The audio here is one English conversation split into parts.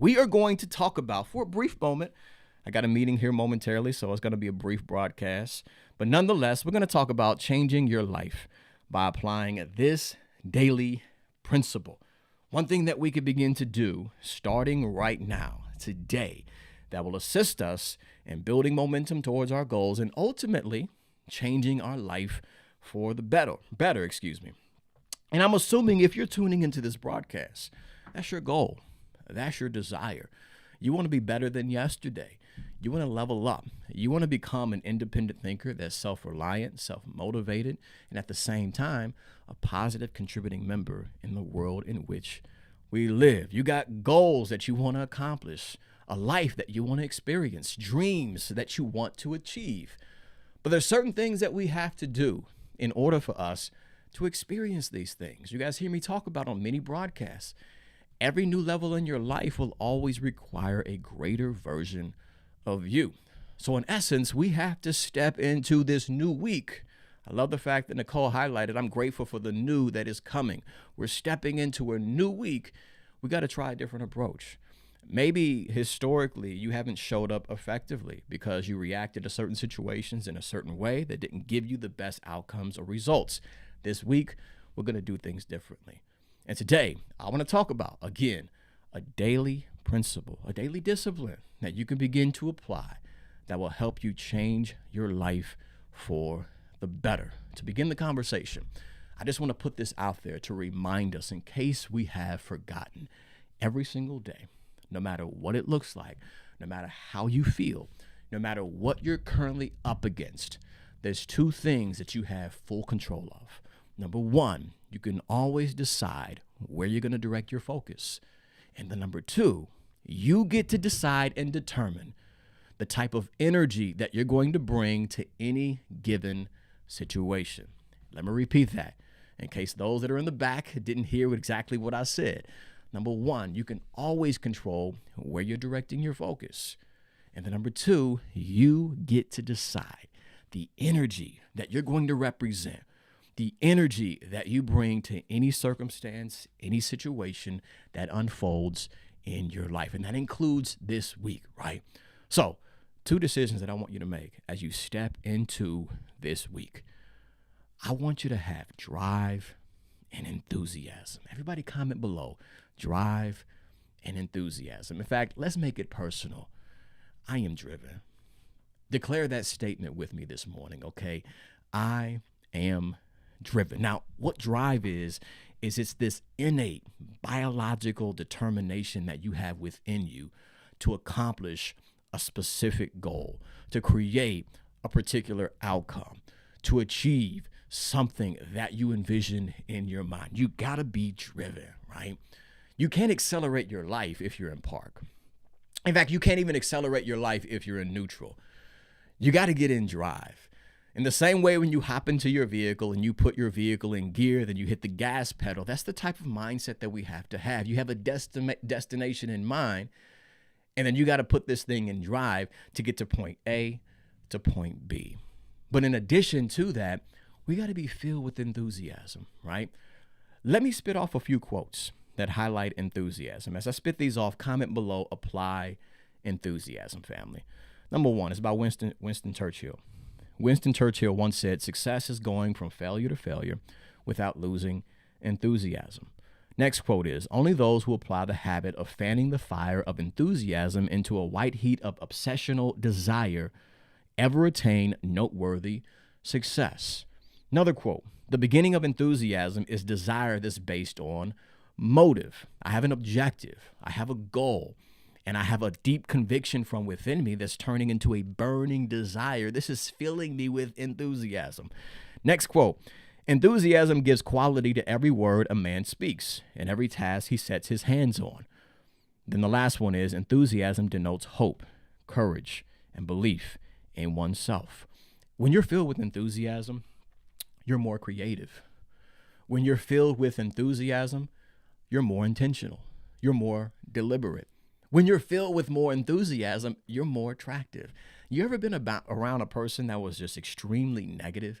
We are going to talk about, for a brief moment, I got a meeting here momentarily, so it's going to be a brief broadcast. But nonetheless, we're going to talk about changing your life by applying this daily principle. One thing that we could begin to do starting right now, today, that will assist us in building momentum towards our goals and ultimately changing our life for the better, excuse me. And I'm assuming if you're tuning into this broadcast, that's your goal. That's your desire. You want to be better than yesterday. You want to level up. You want to become an independent thinker that's self-reliant, self-motivated, and at the same time, a positive contributing member in the world in which we live. You got goals that you want to accomplish, a life that you want to experience, dreams that you want to achieve. But there's certain things that we have to do in order for us to experience these things. You guys hear me talk about on many broadcasts. Every new level in your life will always require a greater version of you. So in essence, we have to step into this new week. I love the fact that Nicole highlighted, I'm grateful for the new that is coming. We're stepping into a new week. We got to try a different approach. Maybe historically you haven't showed up effectively because you reacted to certain situations in a certain way that didn't give you the best outcomes or results. This week, we're going to do things differently. And today, I want to talk about, again, a daily principle, a daily discipline that you can begin to apply that will help you change your life for the better. To begin the conversation, I just want to put this out there to remind us in case we have forgotten. Every single day, no matter what it looks like, no matter how you feel, no matter what you're currently up against, there's two things that you have full control of. Number one, you can always decide where you're going to direct your focus. And the number two, you get to decide and determine the type of energy that you're going to bring to any given situation. Let me repeat that in case those that are in the back didn't hear exactly what I said. Number one, you can always control where you're directing your focus. And the number two, you get to decide the energy that you're going to represent, the energy that you bring to any circumstance, any situation that unfolds in your life. And that includes this week, right? So, two decisions that I want you to make as you step into this week. I want you to have drive and enthusiasm. Everybody comment below, drive and enthusiasm. In fact, let's make it personal. I am driven. Declare that statement with me this morning, okay? I am driven. Now, what drive is it's this innate biological determination that you have within you to accomplish a specific goal, to create a particular outcome, to achieve something that you envision in your mind. You gotta be driven, right? You can't accelerate your life if you're in park. In fact, you can't even accelerate your life if you're in neutral. You gotta get in drive. In the same way when you hop into your vehicle and you put your vehicle in gear, then you hit the gas pedal. That's the type of mindset that we have to have. You have a destination in mind, and then you got to put this thing in drive to get to point A to point B. But in addition to that, we got to be filled with enthusiasm, right? Let me spit off a few quotes that highlight enthusiasm. As I spit these off, comment below, apply enthusiasm, family. Number one is about Winston Churchill. Winston Churchill once said, success is going from failure to failure without losing enthusiasm. Next quote is, only those who apply the habit of fanning the fire of enthusiasm into a white heat of obsessional desire ever attain noteworthy success. Another quote, the beginning of enthusiasm is desire that's based on motive. I have an objective. I have a goal. And I have a deep conviction from within me that's turning into a burning desire. This is filling me with enthusiasm. Next quote, enthusiasm gives quality to every word a man speaks and every task he sets his hands on. Then the last one is enthusiasm denotes hope, courage, and belief in oneself. When you're filled with enthusiasm, you're more creative. When you're filled with enthusiasm, you're more intentional. You're more deliberate. When you're filled with more enthusiasm, you're more attractive. You ever been around a person that was just extremely negative?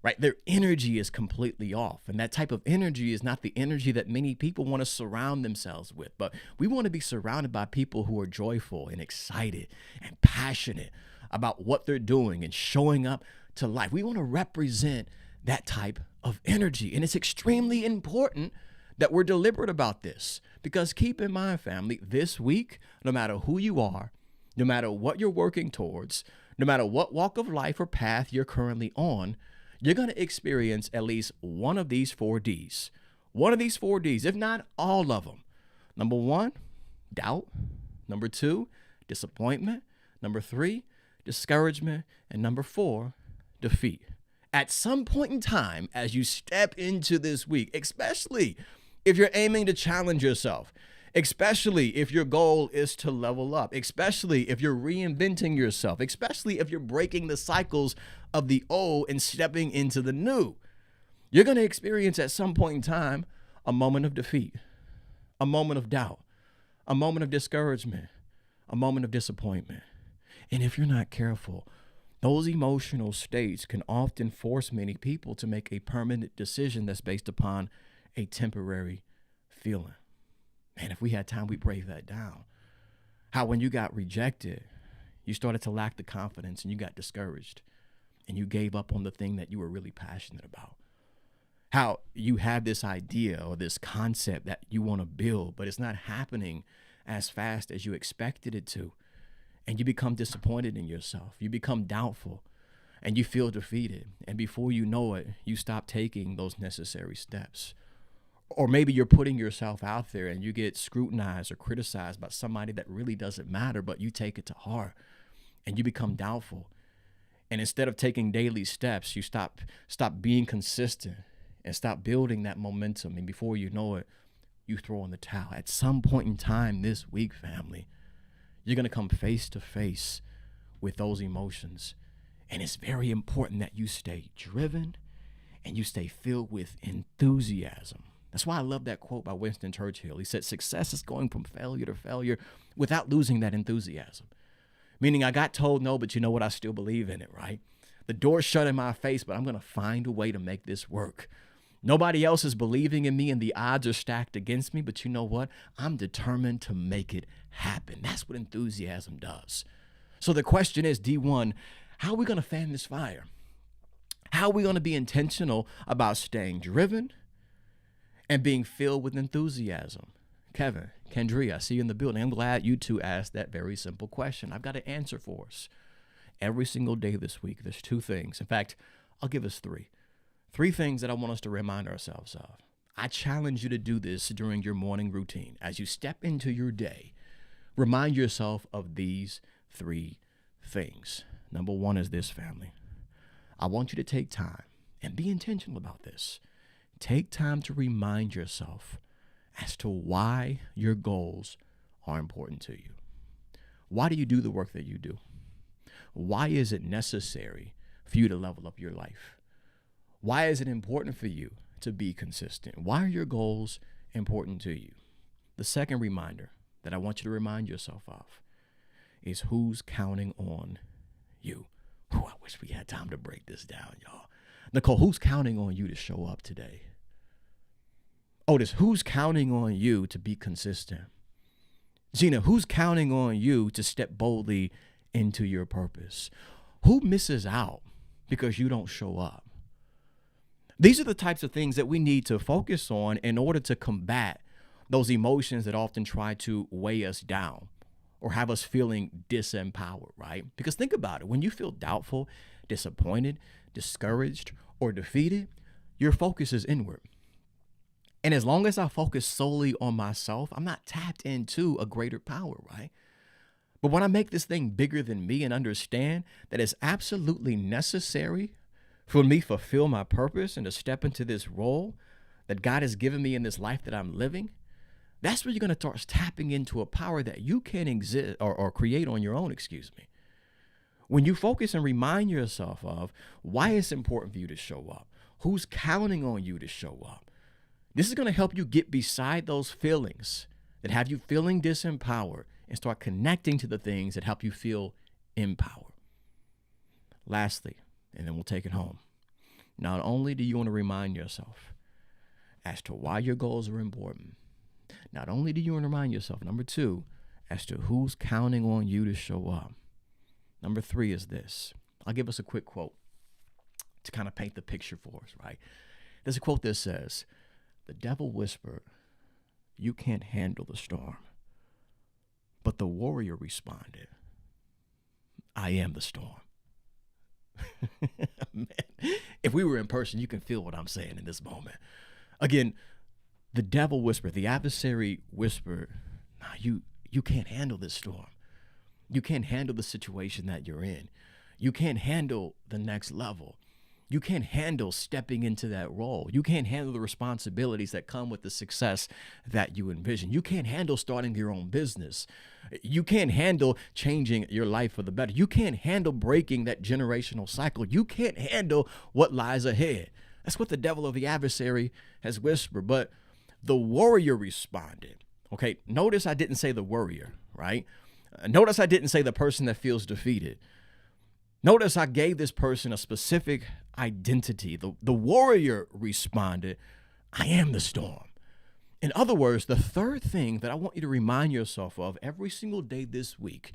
right? Their energy is completely off. And that type of energy is not the energy that many people want to surround themselves with. But we want to be surrounded by people who are joyful and excited and passionate about what they're doing and showing up to life. We want to represent that type of energy. And it's extremely important that we're deliberate about this, because keep in mind, family, this week, no matter who you are, no matter what you're working towards, no matter what walk of life or path you're currently on, you're going to experience at least one of these 4Ds. One of these 4Ds, if not all of them. Number 1, doubt. Number 2, disappointment. Number 3, discouragement. And number 4, defeat. At some point in time, as you step into this week, especially if you're aiming to challenge yourself, especially if your goal is to level up, especially if you're reinventing yourself, especially if you're breaking the cycles of the old and stepping into the new, you're going to experience at some point in time a moment of defeat, a moment of doubt, a moment of discouragement, a moment of disappointment. And if you're not careful, those emotional states can often force many people to make a permanent decision that's based upon a temporary feeling. Man, if we had time, we'd break that down. How when you got rejected, you started to lack the confidence and you got discouraged and you gave up on the thing that you were really passionate about. How you have this idea or this concept that you want to build, but it's not happening as fast as you expected it to. And you become disappointed in yourself. You become doubtful and you feel defeated. And before you know it, you stop taking those necessary steps. Or maybe you're putting yourself out there and you get scrutinized or criticized by somebody that really doesn't matter, but you take it to heart and you become doubtful. And instead of taking daily steps, you stop being consistent and stop building that momentum. And before you know it, you throw in the towel. At some point in time this week, family, you're going to come face to face with those emotions. And it's very important that you stay driven and you stay filled with enthusiasm. That's why I love that quote by Winston Churchill. He said, success is going from failure to failure without losing that enthusiasm. Meaning I got told no, but you know what? I still believe in it, right? The door's shut in my face, but I'm going to find a way to make this work. Nobody else is believing in me and the odds are stacked against me, but you know what? I'm determined to make it happen. That's what enthusiasm does. So the question is, D1, how are we going to fan this fire? How are we going to be intentional about staying driven and being filled with enthusiasm? Kevin, Kendria, I see you in the building. I'm glad you two asked that very simple question. I've got an answer for us. Every single day this week, there's 2 things. In fact, I'll give us 3. 3 things that I want us to remind ourselves of. I challenge you to do this during your morning routine. As you step into your day, remind yourself of these 3 things. Number 1 is this, family. I want you to take time and be intentional about this. Take time to remind yourself as to why your goals are important to you. Why do you do the work that you do? Why is it necessary for you to level up your life? Why is it important for you to be consistent? Why are your goals important to you? The second reminder that I want you to remind yourself of is who's counting on you. Ooh, I wish we had time to break this down, y'all. Nicole, who's counting on you to show up today? Otis, who's counting on you to be consistent? Gina, who's counting on you to step boldly into your purpose? Who misses out because you don't show up? These are the types of things that we need to focus on in order to combat those emotions that often try to weigh us down or have us feeling disempowered, right? Because think about it. When you feel doubtful, disappointed, discouraged, or defeated, your focus is inward. And as long as I focus solely on myself, I'm not tapped into a greater power, right? But when I make this thing bigger than me and understand that it's absolutely necessary for me to fulfill my purpose and to step into this role that God has given me in this life that I'm living, that's where you're going to start tapping into a power that you can exist or create on your own, When you focus and remind yourself of why it's important for you to show up, who's counting on you to show up, this is going to help you get beside those feelings that have you feeling disempowered and start connecting to the things that help you feel empowered. Lastly, and then we'll take it home, Not only do you want to remind yourself as to why your goals are important, not only do you want to remind yourself, number two, as to who's counting on you to show up. Number three is this. I'll give us a quick quote to kind of paint the picture for us, right? There's a quote that says, "The devil whispered, 'You can't handle the storm.' But the warrior responded, 'I am the storm.'" Man, if we were in person, you can feel what I'm saying in this moment. Again, the devil whispered, the adversary whispered, "Nah, you can't handle this storm. You can't handle the situation that you're in. You can't handle the next level. You can't handle stepping into that role. You can't handle the responsibilities that come with the success that you envision. You can't handle starting your own business. You can't handle changing your life for the better. You can't handle breaking that generational cycle. You can't handle what lies ahead." That's what the devil or the adversary has whispered. But the warrior responded. Okay, notice I didn't say the worrier, right? Notice I didn't say the person that feels defeated. Notice I gave this person a specific identity. The warrior responded, "I am the storm." In other words, the third thing that I want you to remind yourself of every single day this week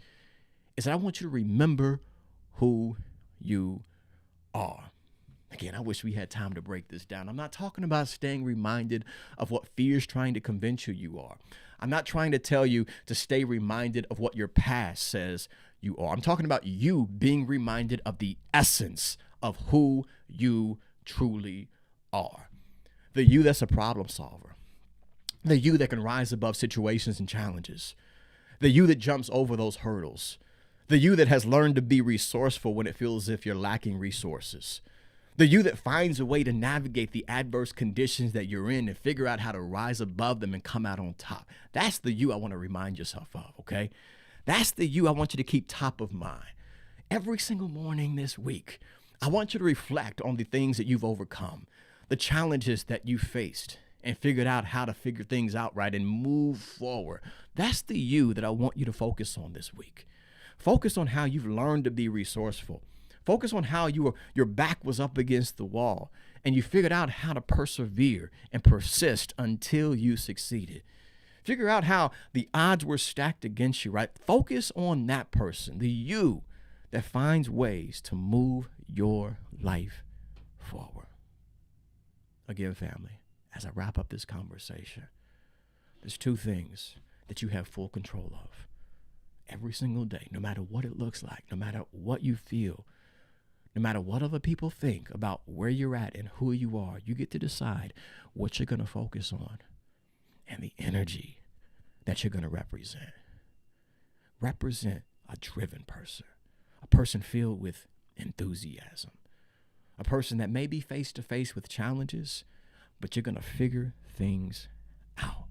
is that I want you to remember who you are. Again, I wish we had time to break this down. I'm not talking about staying reminded of what fear is trying to convince you are. I'm not trying to tell you to stay reminded of what your past says you are. I'm talking about you being reminded of the essence of who you truly are. The you that's a problem solver. The you that can rise above situations and challenges. The you that jumps over those hurdles. The you that has learned to be resourceful when it feels as if you're lacking resources. The you that finds a way to navigate the adverse conditions that you're in and figure out how to rise above them and come out on top. That's the you I want to remind yourself of, okay? That's the you I want you to keep top of mind. Every single morning this week, I want you to reflect on the things that you've overcome, the challenges that you faced, and figured out how to figure things out right and move forward. That's the you that I want you to focus on this week. Focus on how you've learned to be resourceful. Focus on how your back was up against the wall and you figured out how to persevere and persist until you succeeded. Figure out how the odds were stacked against you, right? Focus on that person, the you that finds ways to move your life forward. Again, family, as I wrap up this conversation, there's two things that you have full control of every single day, no matter what it looks like, no matter what you feel. No matter what other people think about where you're at and who you are, you get to decide what you're going to focus on and the energy that you're going to represent. Represent a driven person, a person filled with enthusiasm, a person that may be face to face with challenges, but you're going to figure things out.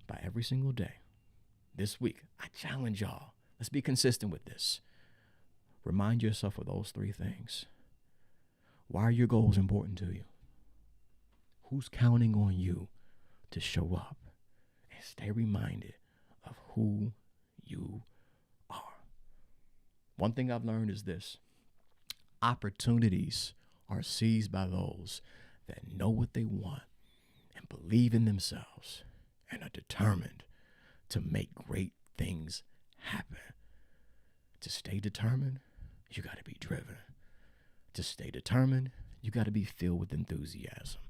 By every single day this week, I challenge y'all. Let's be consistent with this. Remind yourself of those three things. Why are your goals important to you? Who's counting on you to show up? And stay reminded of who you are. One thing I've learned is this. Opportunities are seized by those that know what they want and believe in themselves and are determined to make great things happen. To stay determined, you got to be driven. To stay determined, you got to be filled with enthusiasm.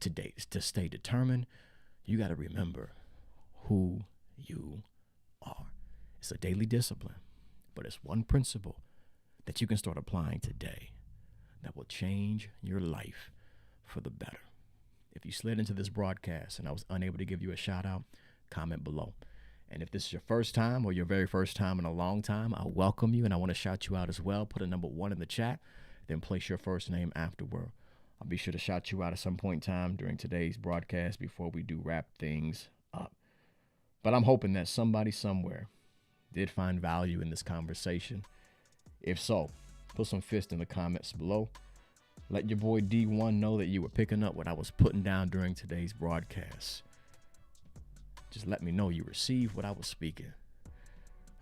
To stay determined, you got to remember who you are. It's a daily discipline, but it's one principle that you can start applying today that will change your life for the better. If you slid into this broadcast and I was unable to give you a shout out, comment below. And if this is your first time or your very first time in a long time, I welcome you and I want to shout you out as well. Put a number 1 in the chat, then place your first name afterward. I'll be sure to shout you out at some point in time during today's broadcast before we do wrap things up. But I'm hoping that somebody somewhere did find value in this conversation. If so, put some fist in the comments below. Let your boy D1 know that you were picking up what I was putting down during today's broadcast. Just let me know you received what I was speaking.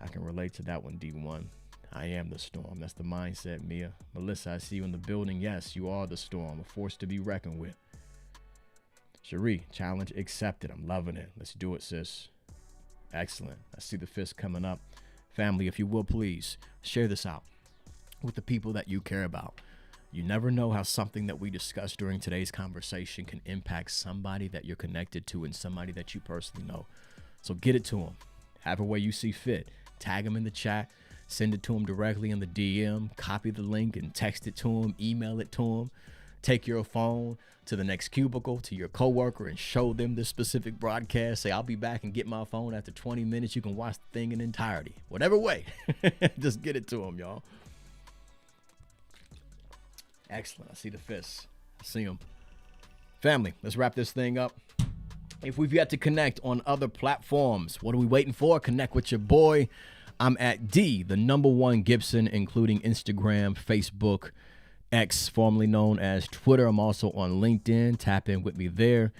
I can relate to that one, D1. I am the storm. That's the mindset, Mia. Melissa, I see you in the building. Yes, you are the storm, a force to be reckoned with. Cherie, challenge accepted. I'm loving it. Let's do it, sis. Excellent. I see the fist coming up. Family, if you will, please share this out with the people that you care about. You never know how something that we discussed during today's conversation can impact somebody that you're connected to and somebody that you personally know. So get it to them. Have a way you see fit. Tag them in the chat. Send it to them directly in the DM. Copy the link and text it to them. Email it to them. Take your phone to the next cubicle, to your coworker, and show them this specific broadcast. Say, I'll be back and get my phone after 20 minutes. You can watch the thing in entirety. Whatever way. Just get it to them, y'all. Excellent. I see the fists. I see them. Family, let's wrap this thing up. If we've yet to connect on other platforms, what are we waiting for? Connect with your boy. I'm at #1 Gibson, including Instagram, Facebook, X, formerly known as Twitter. I'm also on LinkedIn. Tap in with me there.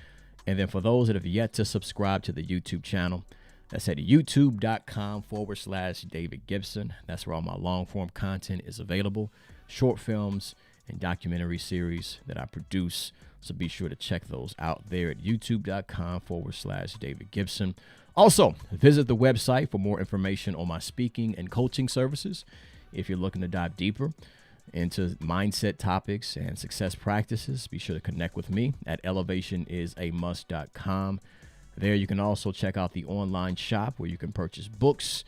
And then for those that have yet to subscribe to the YouTube channel, that's at youtube.com/David Gibson. That's where all my long form content is available. Short films and documentary series that I produce. So be sure to check those out there at youtube.com/David Gibson. Also, visit the website for more information on my speaking and coaching services. If you're looking to dive deeper into mindset topics and success practices, be sure to connect with me at elevationisAmust.com. There you can also check out the online shop where you can purchase books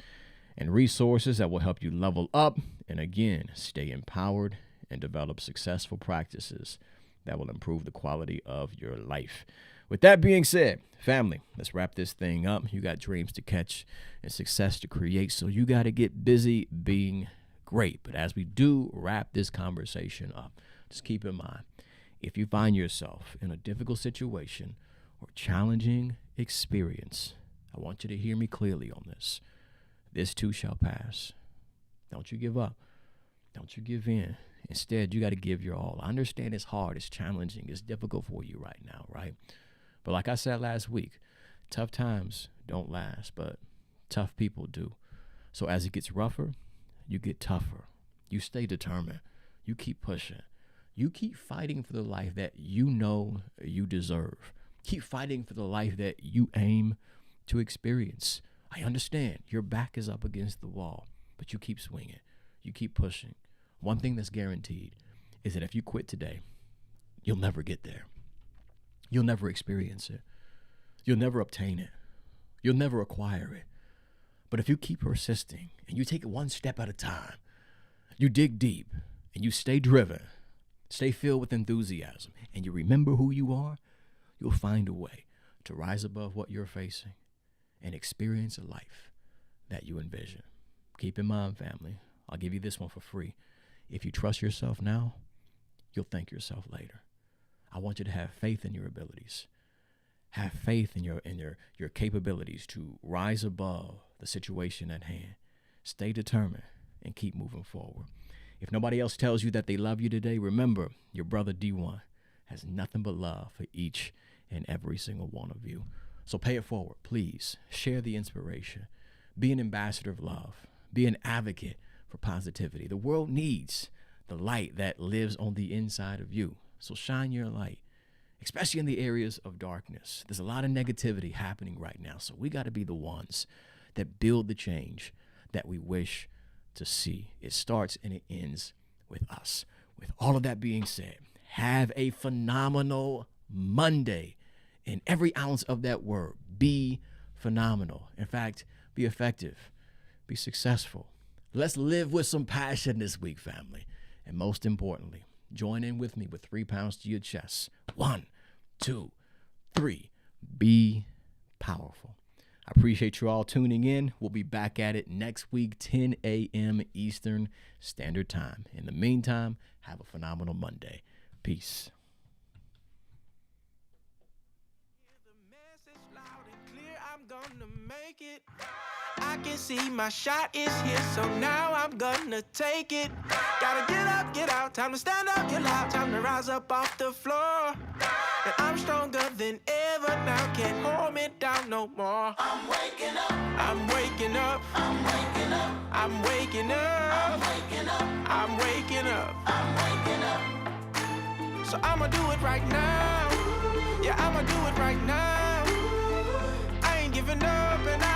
and resources that will help you level up and, again, stay empowered and develop successful practices that will improve the quality of your life. With that being said, family, let's wrap this thing up. You got dreams to catch and success to create, so you got to get busy being great. But as we do wrap this conversation up, just keep in mind, if you find yourself in a difficult situation or challenging experience, I want you to hear me clearly on this. This too shall pass. Don't you give up. Don't you give in. Instead, you got to give your all. I understand it's hard, it's challenging, it's difficult for you right now, right? But like I said last week, tough times don't last, but tough people do. So as it gets rougher, you get tougher. You stay determined. You keep pushing. You keep fighting for the life that you know you deserve. Keep fighting for the life that you aim to experience. I understand your back is up against the wall, but you keep swinging. You keep pushing. One thing that's guaranteed is that if you quit today, you'll never get there. You'll never experience it. You'll never obtain it. You'll never acquire it. But if you keep persisting and you take it one step at a time, you dig deep and you stay driven, stay filled with enthusiasm, and you remember who you are, you'll find a way to rise above what you're facing and experience a life that you envision. Keep in mind, family, I'll give you this one for free. If you trust yourself now, you'll thank yourself later. I want you to have faith in your abilities. Have faith in your capabilities to rise above the situation at hand. Stay determined and keep moving forward. If nobody else tells you that they love you today, remember your brother D1 has nothing but love for each and every single one of you. So pay it forward, please. Share the inspiration. Be an ambassador of love. Be an advocate for positivity. The world needs the light that lives on the inside of you. So shine your light, especially in the areas of darkness. There's a lot of negativity happening right now. So we got to be the ones that build the change that we wish to see. It starts and it ends with us. With all of that being said, have a phenomenal Monday in every ounce of that word. Be phenomenal. In fact, be effective. Be successful. Let's live with some passion this week, family. And most importantly, join in with me with 3 pounds to your chest. 1, 2, 3. Be powerful. I appreciate you all tuning in. We'll be back at it next week, 10 a.m. Eastern Standard Time. In the meantime, have a phenomenal Monday. Peace. I can see my shot is here, so now I'm gonna take it. Gotta get up, get out, time to stand up, get loud, time to rise up off the floor. And I'm stronger than ever now, can't hold me down no more. I'm waking up, I'm waking up, I'm waking up. I'm waking up. I'm waking up. So I'ma do it right now. Yeah, I'ma do it right now. I ain't giving up and